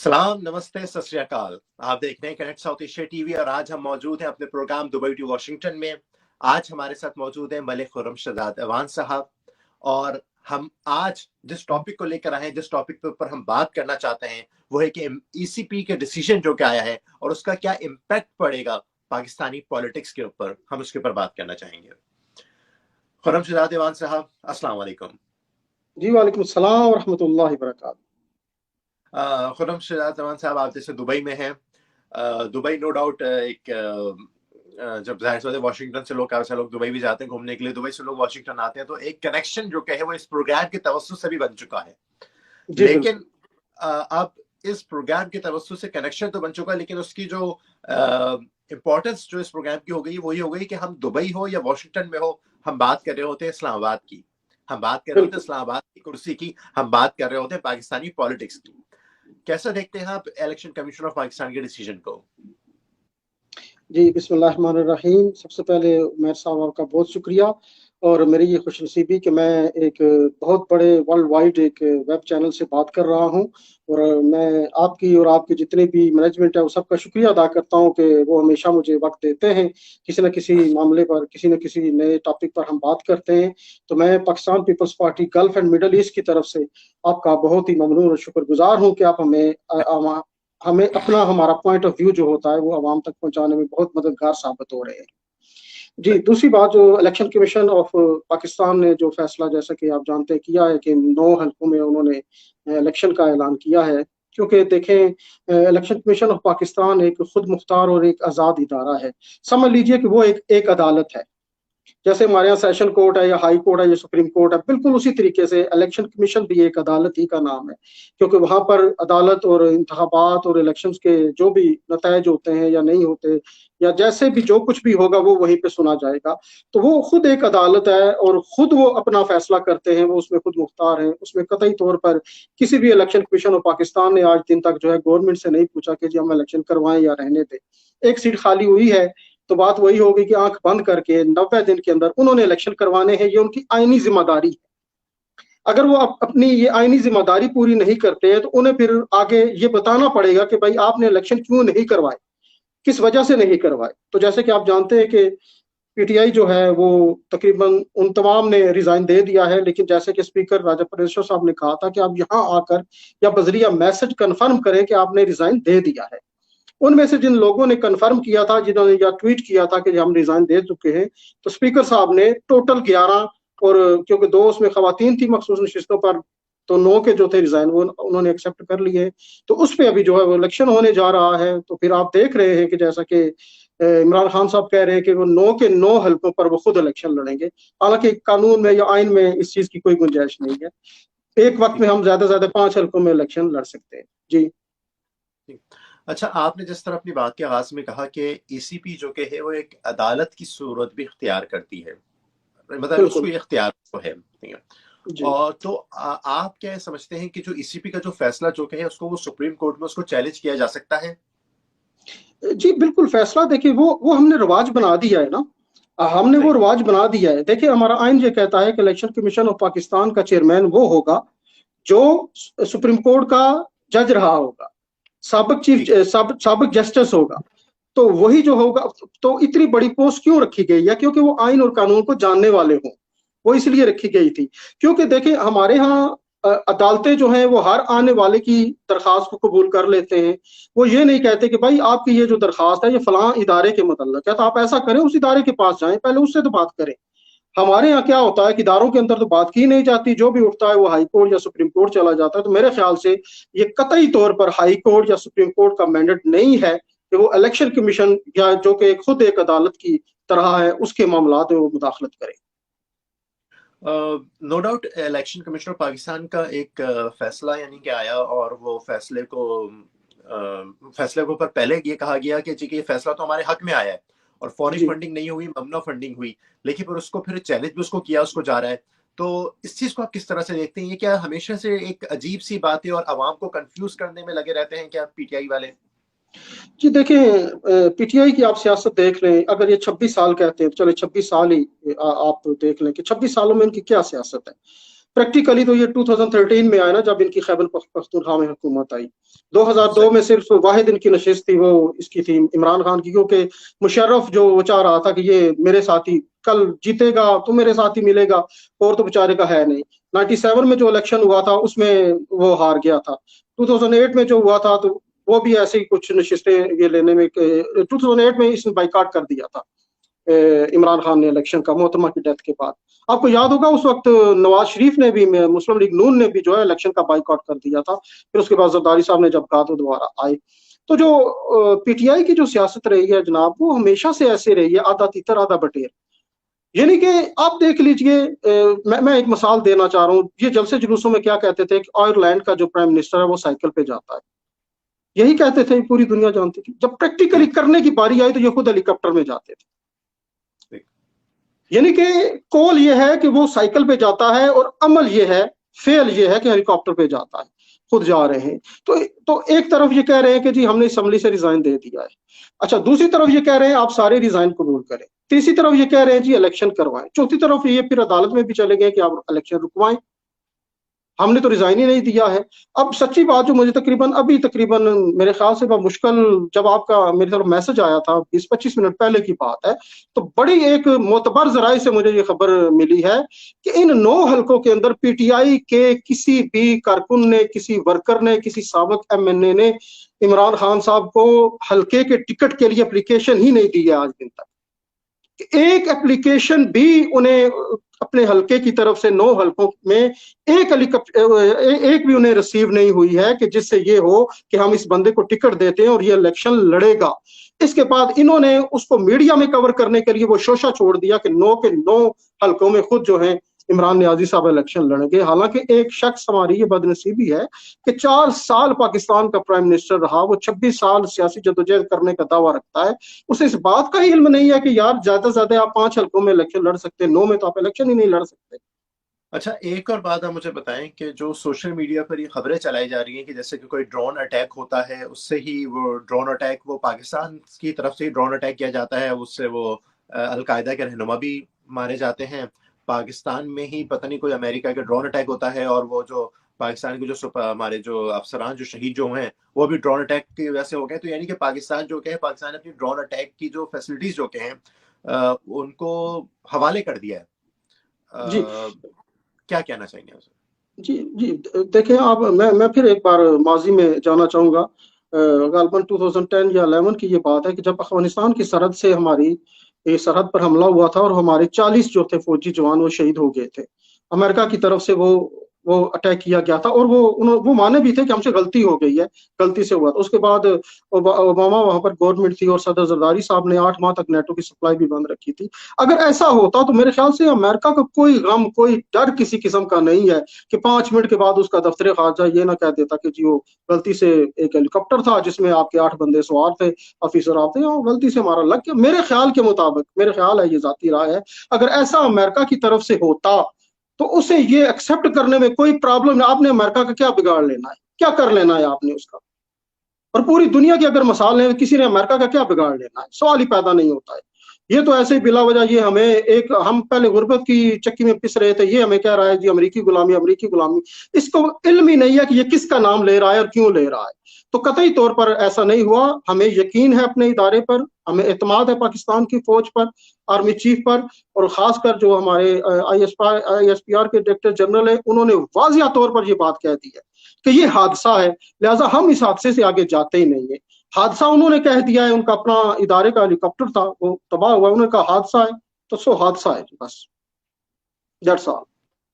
सलाम, नमस्ते, सत श्री अकाल। आप देख रहे हैं कनेक्ट साउथ एशिया टीवी और आज हम मौजूद हैं अपने प्रोग्राम दुबई टू वॉशिंगटन में। आज हमारे साथ मौजूद हैं मलिक खुर्रमशद अवान साहब और हम आज जिस टॉपिक को लेकर आए हैं, जिस टॉपिक के ऊपर हम बात करना चाहते हैं वो है कि ईसीपी के डिसीजन जो क्या आया है और उसका क्या इम्पैक्ट पड़ेगा पाकिस्तानी पॉलिटिक्स के ऊपर, हम उसके ऊपर बात करना चाहेंगे। खुर्रमशद अवान साहब, अस्सलाम वालेकुम। जी वालेकुम सलाम व रहमतुल्लाहि व बरकातहू। खुर्रमशद अवान साहब, आप जैसे दुबई में हैं। दुबई नो डाउट एक जब जाहिर सी बात है वॉशिंगटन से लोग काफी सारे लोग दुबई भी जाते हैं घूमने के लिए, दुबई से लोग वॉशिंगटन आते हैं, तो एक कनेक्शन जो है वो इस प्रोग्राम के तवज्जुह से भी बन चुका है। लेकिन अब इस प्रोग्राम के तवज्जुह से कनेक्शन तो बन चुका है, लेकिन उसकी जो इम्पोर्टेंस जो इस प्रोग्राम की हो गई वही हो गई कि हम दुबई हो या वॉशिंगटन में हो, हम बात कर रहे होते हैं इस्लामाबाद की, हम बात कर रहे होते हैं इस्लामाबाद की कुर्सी की, हम बात कर रहे होते हैं पाकिस्तानी पॉलिटिक्स की। कैसा देखते हैं आप इलेक्शन कमीशन ऑफ पाकिस्तान के डिसीजन को? जी बिस्मिल्लाहिर्रहमानिर्रहीम। सबसे पहले उमर साहब आपका बहुत शुक्रिया और मेरी ये खुशनसीबी कि मैं एक बहुत बड़े वर्ल्ड वाइड एक वेब चैनल से बात कर रहा हूँ और मैं आपकी और आपके जितने भी मैनेजमेंट है वो सबका शुक्रिया अदा करता हूँ कि वो हमेशा मुझे वक्त देते हैं, किसी न किसी मामले पर, किसी न किसी नए टॉपिक पर हम बात करते हैं। तो मैं Pakistan Peoples Party Gulf and Middle East की तरफ से आपका बहुत ही ममनून और शुक्रगुजार हूँ कि आप हमें अपना हमारा पॉइंट ऑफ व्यू जो होता है वो आवाम तक पहुंचाने में बहुत मददगार साबित हो रहे हैं। जी, दूसरी बात, जो इलेक्शन कमीशन ऑफ पाकिस्तान ने जो फैसला, जैसा कि आप जानते हैं, किया है कि 9 हल्कों में उन्होंने इलेक्शन का ऐलान किया है। क्योंकि देखें, इलेक्शन कमीशन ऑफ पाकिस्तान एक खुद मुख्तार और एक आज़ाद इदारा है। समझ लीजिए कि वो एक अदालत है। जैसे हमारे यहाँ सेशन कोर्ट है या हाई कोर्ट है या सुप्रीम कोर्ट है, बिल्कुल उसी तरीके से इलेक्शन कमीशन भी एक अदालत ही का नाम है। क्योंकि वहां पर अदालत और इंतखाबात और इलेक्शंस के जो भी नतायज होते हैं या नहीं होते, या जैसे भी जो कुछ भी होगा वो वहीं पे सुना जाएगा। तो वो खुद एक अदालत है और खुद वो अपना फैसला करते हैं, वो उसमें खुद मुख्तार हैं। उसमें कतई तौर पर किसी भी इलेक्शन कमीशन ऑफ पाकिस्तान ने आज दिन तक जो है गवर्नमेंट से नहीं पूछा कि जी हम इलेक्शन करवाएं या रहने दें। एक सीट खाली हुई है तो बात वही होगी कि आंख बंद करके 90 दिन के अंदर उन्होंने इलेक्शन करवाने हैं, ये उनकी आईनी जिम्मेदारी है। अगर वो अपनी ये आईनी जिम्मेदारी पूरी नहीं करते हैं तो उन्हें फिर आगे ये बताना पड़ेगा कि भाई आपने इलेक्शन क्यों नहीं करवाए, किस वजह से नहीं करवाए। तो जैसे कि आप जानते हैं कि पीटीआई जो है वो तकरीबन उन तमाम ने रिजाइन दे दिया है, लेकिन जैसे कि स्पीकर राजा परेश्वर साहब ने कहा था कि आप यहाँ आकर या बजरिया मैसेज कंफर्म करें कि आपने रिजाइन दे दिया है। उनमें से जिन लोगों ने कंफर्म किया था, जिन्होंने या ट्वीट किया था कि हम रिजाइन दे चुके हैं, तो स्पीकर साहब ने टोटल 11, और क्योंकि 2 उसमें खवातीन थी मखसूस नशिस्तों पर, तो 9 के जो थे रिजाइन वो उन्होंने एक्सेप्ट कर लिए। तो उस पर अभी जो है वो इलेक्शन होने जा रहा है। तो फिर आप देख रहे हैं कि जैसा कि इमरान खान साहब कह रहे हैं कि वो 9 के 9 हल्कों पर वो खुद इलेक्शन लड़ेंगे। हालांकि कानून में या आइन में इस चीज की कोई गुंजाइश नहीं है। एक वक्त में हम ज्यादा से ज्यादा 5 हल्कों में इलेक्शन लड़ सकते हैं। जी। अच्छा, आपने जिस तरह अपनी बात के आगाज में कहा कि ईसीपी जो के है वो एक अदालत की सूरत भी इख्तियार करती है, मतलब उसको ये इख्तियार तो है। और तो आप क्या समझते हैं कि जो ईसीपी का जो फैसला जो है उसको वो सुप्रीम कोर्ट में उसको चैलेंज किया जा सकता है? जी बिल्कुल। फैसला देखिए वो हमने रिवाज बना दिया है ना, हमने वो रिवाज बना दिया है। देखिए हमारा आइन ये कहता है कि इलेक्शन कमीशन ऑफ पाकिस्तान का चेयरमैन वो होगा जो सुप्रीम कोर्ट का जज रहा होगा, साबिक जस्टिस होगा। तो वही जो होगा, तो इतनी बड़ी पोस्ट क्यों रखी गई है? क्योंकि वो आइन और कानून को जानने वाले हों, वो इसलिए रखी गई थी। क्योंकि देखिए हमारे यहाँ अदालतें जो हैं वो हर आने वाले की दरखास्त को कबूल कर लेते हैं। वो ये नहीं कहते कि भाई आपकी ये जो दरखास्त है ये फलां इदारे के मुतल्लक है, तो आप ऐसा करें, उस इदारे के पास जाएं, पहले उससे तो बात करें। हमारे यहाँ क्या होता है कि इदारों के अंदर तो बात की नहीं जाती, जो भी उठता है वो हाई कोर्ट या सुप्रीम कोर्ट चला जाता है। तो मेरे ख्याल से ये कतई तौर पर हाई कोर्ट या सुप्रीम कोर्ट का मैंडेट नहीं है कि वो इलेक्शन कमीशन या जो कि खुद एक अदालत की तरह है उसके मामलात में वो मुदाखलत करे। No doubt Election Commission of Pakistan का एक फैसला यानी कि आया और वो फैसले को पर पहले ये कहा गया कि जी ये फैसला तो हमारे हक में आया है और फॉरेन फंडिंग नहीं हुई, ममना फंडिंग हुई, लेकिन फिर उसको फिर चैलेंज भी उसको किया, उसको जा रहा है। तो इस चीज को आप किस तरह से देखते हैं? ये क्या हमेशा से एक अजीब सी बात है और आवाम को कंफ्यूज करने में लगे रहते हैं क्या पीटीआई वाले? जी देखें, पीटीआई की आप सियासत देख लें, अगर ये 26 साल कहते हैं तो चले 26 साल ही आप देख लें कि 26 सालों में इनकी क्या सियासत है। प्रैक्टिकली तो ये 2013 में आया ना, जब इनकी खैबर पख्तूनख्वा में हुकूमत आई। 2002 में सिर्फ वाहिद इनकी नशिस्त थी, वो इसकी थी इमरान खान की, क्योंकि मुशर्रफ जो वो चाह रहा था कि ये मेरे साथ ही कल जीतेगा तो मेरे साथ ही मिलेगा, और तो बेचारे का है नहीं। 97 में जो इलेक्शन हुआ था उसमें वो हार गया था। 2008 में जो हुआ था तो वो भी ऐसे ही कुछ नशिस्तें ये लेने में 2008 में इसने बाइकाट कर दिया था इमरान खान ने इलेक्शन का, मोहतरमा की डेथ के बाद। आपको याद होगा उस वक्त नवाज शरीफ ने भी, मुस्लिम लीग नून ने भी जो है इलेक्शन का बाइकआउट कर दिया था। फिर उसके बाद जरदारी साहब ने जब कहा तो दोबारा आए। तो जो पीटीआई की जो सियासत रही है जनाब, वो हमेशा से ऐसे रही है, आधा तीतर आधा बटेर। यानी कि आप देख लीजिए, मैं एक मिसाल देना चाह रहा हूँ। ये जलसे जुलूसों में क्या कहते थे कि आयरलैंड का जो प्राइम मिनिस्टर है वो साइकिल पे जाता है, यही कहते थे, पूरी दुनिया जानती थी। जब प्रैक्टिकली करने की बारी आई तो ये खुद हेलीकॉप्टर में जाते थे। यानी कि कॉल ये है कि वो साइकिल पे जाता है, और अमल ये है, फेल ये है कि हेलीकॉप्टर पे जाता है, खुद जा रहे हैं। तो एक तरफ ये कह रहे हैं कि जी हमने असेंबली से रिजाइन दे दिया है। अच्छा, दूसरी तरफ ये कह रहे हैं आप सारे रिजाइन कबूल करें। तीसरी तरफ ये कह रहे हैं जी इलेक्शन करवाएं। चौथी तरफ ये फिर अदालत में भी चले गए कि आप इलेक्शन रुकवाएं, हमने तो रिजाइन ही नहीं दिया है। अब सच्ची बात जो मुझे तकरीबन मेरे ख्याल से मुश्किल, जब आपका मेरे तरफ मैसेज आया था 20-25 मिनट पहले की बात है, तो बड़ी एक मोतबर जराए से मुझे ये खबर मिली है कि इन 9 हलकों के अंदर पीटीआई के किसी भी कारकुन ने, किसी वर्कर ने, किसी साबिक एमएनए ने इमरान खान साहब को हलके के टिकट के लिए एप्लीकेशन ही नहीं दी है आज दिन तक। एक एप्लीकेशन भी उन्हें अपने हलके की तरफ से 9 हलकों में एक भी उन्हें रिसीव नहीं हुई है कि जिससे ये हो कि हम इस बंदे को टिकट देते हैं और ये इलेक्शन लड़ेगा। इसके बाद इन्होंने उसको मीडिया में कवर करने के लिए वो शोशा छोड़ दिया कि 9 के 9 हलकों में खुद जो है इमरान नियाजी साहब इलेक्शन लड़ेंगे। हालांकि एक शख्स, हमारी ये बदनसीबी है कि 4 साल पाकिस्तान का प्राइम मिनिस्टर रहा, वो 26 साल सियासी जद्दोजहद करने का दावा रखता है, उसे इस बात का ही इल्म नहीं है कि यार ज्यादा से ज्यादा आप 5 हलकों में इलेक्शन लड़ सकते हैं, 9 में तो आप इलेक्शन ही नहीं लड़ सकते। अच्छा, एक और बात आप मुझे बताएं कि जो सोशल मीडिया पर ये खबरें चलाई जा रही हैं कि जैसे कि कोई ड्रोन अटैक होता है, उससे ही वो ड्रोन अटैक, वो पाकिस्तान की तरफ से ही ड्रोन अटैक किया जाता है, उससे वो अलकायदा के रहनुमा भी मारे जाते हैं। पाकिस्तान में ही पता नहीं कोई अमेरिका का ड्रोन अटैक होता है, और वो जो पाकिस्तान के जो हमारे जो अफसरान जो शहीद जो हैं वो भी ड्रोन अटैक की वजह से हो गए। तो यानी कि पाकिस्तान जो है, पाकिस्तान ने अपनी ड्रोन अटैक की जो फैसिलिटीज जो हैं उनको हवाले कर दिया जी है। क्या कहना चाहेंगे आप? जी जी, देखें आप, मैं फिर एक बार माजी में जाना चाहूँगा। गालबन 2010 या 11 की ये बात है कि जब अफगानिस्तान की सरहद से हमारी ये सरहद पर हमला हुआ था और हमारे 40 जो थे फौजी जवान वो शहीद हो गए थे। अमेरिका की तरफ से वो अटैक किया गया था, और वो माने भी थे कि हमसे गलती हो गई है, गलती से हुआ था। उसके बाद ओबामा वहां पर गवर्नमेंट थी और सदर जरदारी साहब ने 8 माह तक नेटो की सप्लाई भी बंद रखी थी। अगर ऐसा होता तो मेरे ख्याल से अमेरिका का कोई गम, कोई डर किसी किस्म का नहीं है कि 5 मिनट के बाद उसका दफ्तर खारजा ये ना कह देता कि जी वो गलती से एक हेलीकॉप्टर था जिसमें आपके 8 बंदे सवार थे, ऑफिसर आप थे, और गलती से हमारा लग गया। मेरे ख्याल के मुताबिक, मेरे ख्याल है, ये जाती राय है, अगर ऐसा अमेरिका की तरफ से होता तो उसे ये एक्सेप्ट करने में कोई प्रॉब्लम नहीं। आपने अमेरिका का क्या बिगाड़ लेना है, क्या कर लेना है आपने उसका? और पूरी दुनिया की अगर मिसाल लें, किसी ने अमेरिका का क्या बिगाड़ लेना है, सवाल ही पैदा नहीं होता है। ये तो ऐसे ही बिला वजह ये हमें एक, हम पहले गुर्बत की चक्की में पिस रहे थे, ये हमें कह रहा है जी अमरीकी गुलामी, अमरीकी गुलामी। इसको इल्म ही नहीं है कि ये किसका नाम ले रहा है और क्यों ले रहा है। तो कतई तौर पर ऐसा नहीं हुआ। हमें यकीन है अपने इदारे पर, हमें एतमाद है पाकिस्तान की फौज पर, आर्मी चीफ पर, और खासकर जो हमारे ISPR के डायरेक्टर जनरल है, उन्होंने वाजिया तौर पर ये बात कह दी है कि ये हादसा है, लिहाजा हम इस हादसे से आगे जाते ही नहीं है। हादसा उन्होंने कह दिया है, उनका अपना इदारे का हेलीकॉप्टर था वो तबाह हुआ, उन्होंने कहा हादसा है तो सो हादसा है, बस, दैट्स ऑल।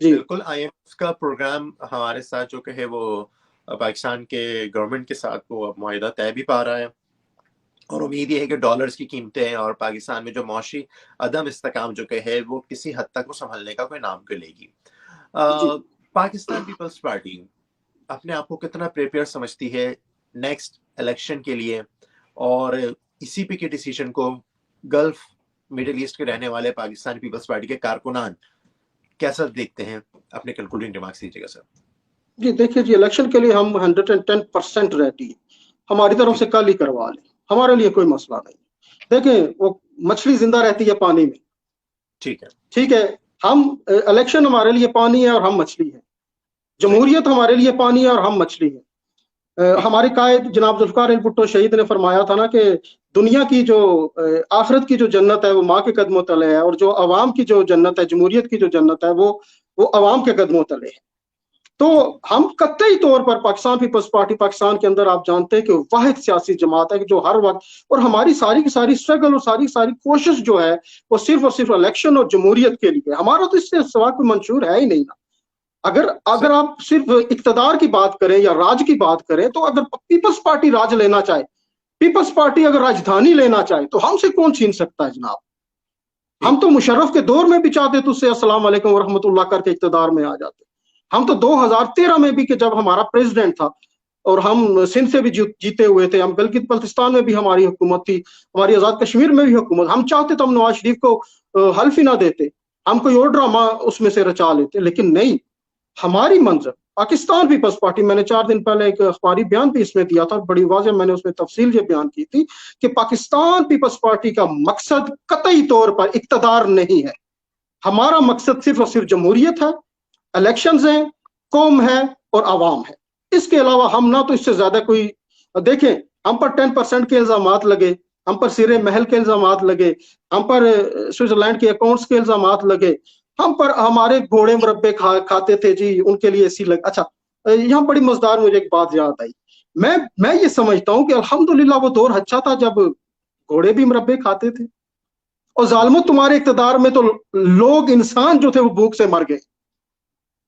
जी बिल्कुल, IMF का प्रोग्राम हमारे साथ जो है वो पाकिस्तान के गवर्नमेंट के साथ वो अब मुआहिदा तय भी पा रहा है, और उम्मीद ये है कि डॉलर्स की कीमतें और पाकिस्तान में जो मौशी अदम इस्तेकाम जो है वो किसी हद तक वो संभलने का कोई नाम के लेगी। जी पाकिस्तान पीपल्स पार्टी अपने आप को कितना प्रिपेयर समझती है नेक्स्ट इलेक्शन के लिए, और इसी पे के डिसीजन को गल्फ मिडिल ईस्ट के रहने वाले पाकिस्तान पीपल्स पार्टी के कारकुनान कैसा देखते हैं? अपने कंक्लूडिंग रिमार्क्स दीजिएगा सर। जी, देखिए जी, इलेक्शन के लिए हम 110% रेडी है, हमारी तरफ से कल ही करवा लें, हमारे लिए कोई मसला नहीं। देखें, वो मछली जिंदा रहती है पानी में, ठीक है, ठीक है, हम इलेक्शन हमारे लिए पानी है और हम मछली है, जमहूरियत हमारे लिए पानी है और हम मछली है। हमारे कायद जनाब जुल्फकार अली भुट्टो शहीद ने फरमाया था ना कि दुनिया की जो आखिरत की जो जन्नत है वो माँ के कदमों तले है, और जो अवाम की जो जन्नत है, जमहूरियत की जो जन्नत है, वो अवाम के कदमों तले है। तो हम कतई तौर पर पाकिस्तान पीपल्स पार्टी पाकिस्तान के अंदर आप जानते हैं कि वाहिद सियासी जमात है कि जो हर वक्त, और हमारी सारी की सारी स्ट्रगल और सारी की सारी कोशिश जो है वो सिर्फ और सिर्फ इलेक्शन और जमहूरियत के लिए। हमारा तो इससे सिवा कोई मंशूर है ही नहीं ना। अगर सही। अगर आप सिर्फ इक्तदार की बात करें या राज की बात करें, तो अगर पीपल्स पार्टी राज लेना चाहे, पीपल्स पार्टी अगर राजधानी लेना चाहे, तो हमसे कौन छीन सकता है जनाब। हम तो मुशर्रफ के दौर में भी चाहते तो उससे अस्सलाम वालेकुम वरहमतुल्लाह करके इक्तदार में आ जाते। हम तो 2013 में भी, कि जब हमारा प्रेसिडेंट था और हम सिंध से भी जीते हुए थे, हम गिलगित बल्तिस्तान में भी हमारी हुकूमत थी, हमारी आजाद कश्मीर में भी हुकूमत, हम चाहते तो हम नवाज शरीफ को हल्फ ही ना देते, हम कोई और ड्रामा उसमें से रचा लेते, लेकिन नहीं। हमारी मंजिल पाकिस्तान पीपल्स पार्टी, मैंने 4 दिन पहले एक अखबारी बयान भी इसमें दिया था, बड़ी वाज़ेह मैंने उसमें तफसील ये बयान की थी कि पाकिस्तान पीपल्स पार्टी का मकसद कतई तौर पर इक्तदार नहीं है। हमारा मकसद सिर्फ और सिर्फ जमहूरियत है, इलेक्शंस हैं, कौम है और आवाम है। इसके अलावा हम ना तो इससे ज्यादा कोई, देखें, हम पर 10% के इल्जामात लगे, हम पर सिरे महल के इल्जामात लगे, हम पर स्विट्जरलैंड के अकाउंट्स के इल्जामात लगे, हम पर हमारे घोड़े मुरब्बे खाते थे जी, उनके लिए ऐसी लग। अच्छा, यहाँ बड़ी मजेदार मुझे एक बात याद आई। मैं ये समझता हूँ कि अल्हम्दुलिल्लाह वो दौर अच्छा था जब घोड़े भी मुरब्बे खाते थे, और जालिमो तुम्हारे इक्तदार में तो लोग, इंसान जो थे वो भूख से मर गए।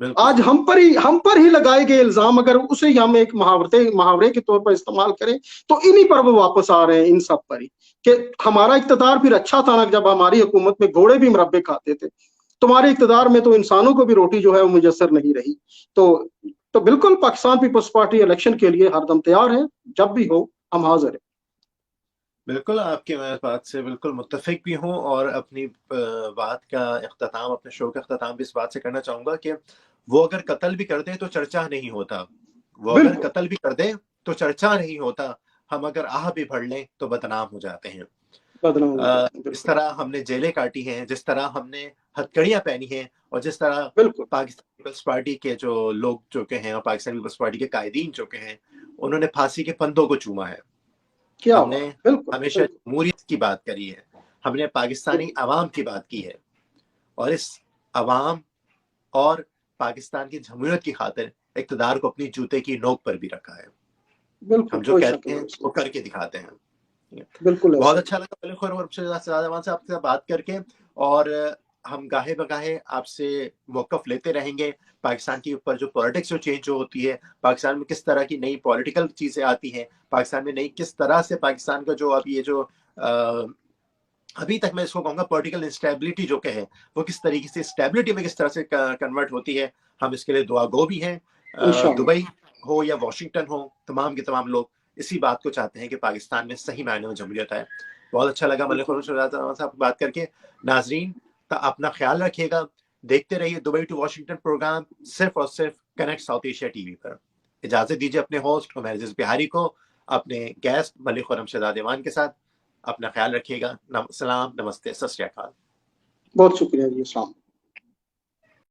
बिल्कुल आज सही। हम पर ही लगाए गए इल्जाम, अगर उसे ही हम एक मुहावरे के तौर पर इस्तेमाल करें, तो इन्हीं पर वो वापस आ रहे हैं, इन सब पर ही, कि हमारा इक्तदार फिर अच्छा था ना जब हमारी हुकूमत में घोड़े भी मुरब्बे खाते थे। तुम्हारे इक्तदार में तो इंसानों को भी रोटी जो है वो मुयसर नहीं रही। तो तो बिल्कुल पाकिस्तान पीपल्स पार्टी इलेक्शन के लिए हरदम तैयार है, जब भी हो हम हाजिर है। बिल्कुल आपके मैं इस बात से बिल्कुल मुत्तफिक भी हूँ, और अपनी बात का इख्तिताम, अपने शो का इख्तिताम भी इस बात से करना चाहूँगा कि वो अगर कत्ल भी कर दें तो चर्चा नहीं होता। वो अगर बिल्कुल कत्ल भी कर दें तो चर्चा नहीं होता। हम अगर आह भी भर लें तो बदनाम हो जाते हैं। बदनाम हो जाते हैं, जिस बिल्कुल तरह हमने जेलें काटी हैं, जिस तरह हमने हथकड़ियाँ पहनी हैं, और जिस तरह बिल्कुल। पाकिस्तान पीपल्स पार्टी के जो लोग चुके हैं और पाकिस्तान पीपल्स पार्टी के कायदीन चुके हैं, उन्होंने फांसी के फंदों को चूमा है। क्या हमने बात, बिल्कुल हमेशा बिल्कुल। जमहूरियत की बात करी है, हमने पाकिस्तानी बिल्कुल अवाम की बात की है, और इस अवाम और पाकिस्तान की जमहूरियत की खातिर इक़्तिदार को अपनी जूते की नोक पर भी रखा है। बिल्कुल, हम जो कोई शक कहते हैं नहीं वो इसमें। करके दिखाते हैं। बिल्कुल बहुत ऐसा ही अच्छा लगा मलिक और सदामान से आपसे बात करके, और हम गाहे बगाहे आपसे मौक़िफ़ लेते रहेंगे। पाकिस्तान के ऊपर जो पॉलिटिक्स जो चेंज जो होती है, पाकिस्तान में किस तरह की नई पॉलिटिकल चीज़ें आती हैं, पाकिस्तान में नई किस तरह से पाकिस्तान का जो अब ये जो अभी तक मैं इसको कहूँगा पॉलिटिकल इंस्टेबिलिटी जो है, वो किस तरीके से स्टेबिलिटी में किस तरह से कन्वर्ट होती है, हम इसके लिए दुआ गो भी हैं। इंशाअल्लाह। दुबई हो या वाशिंगटन हो, तमाम के तमाम लोग इसी बात को चाहते हैं कि पाकिस्तान में सही मायने में जमहूरियत आए। बहुत अच्छा लगा मलिक बिल्कुल। साहब बात करके। नाजरीन, अपना ख्याल रखिएगा, देखते रहिए दुबई टू वाशिंगटन प्रोग्राम, सिर्फ और सिर्फ कनेक्ट साउथ एशिया टीवी पर। इजाजत दीजिए अपने होस्ट उमर अजीज बिहारी को, अपने गेस्ट मलिक खुर्रम शहजाद ईमान के साथ। अपना ख्याल रखिएगा। सलाम, नमस्ते, सत श्री अकाल। बहुत शुक्रिया जी, अस्सलाम।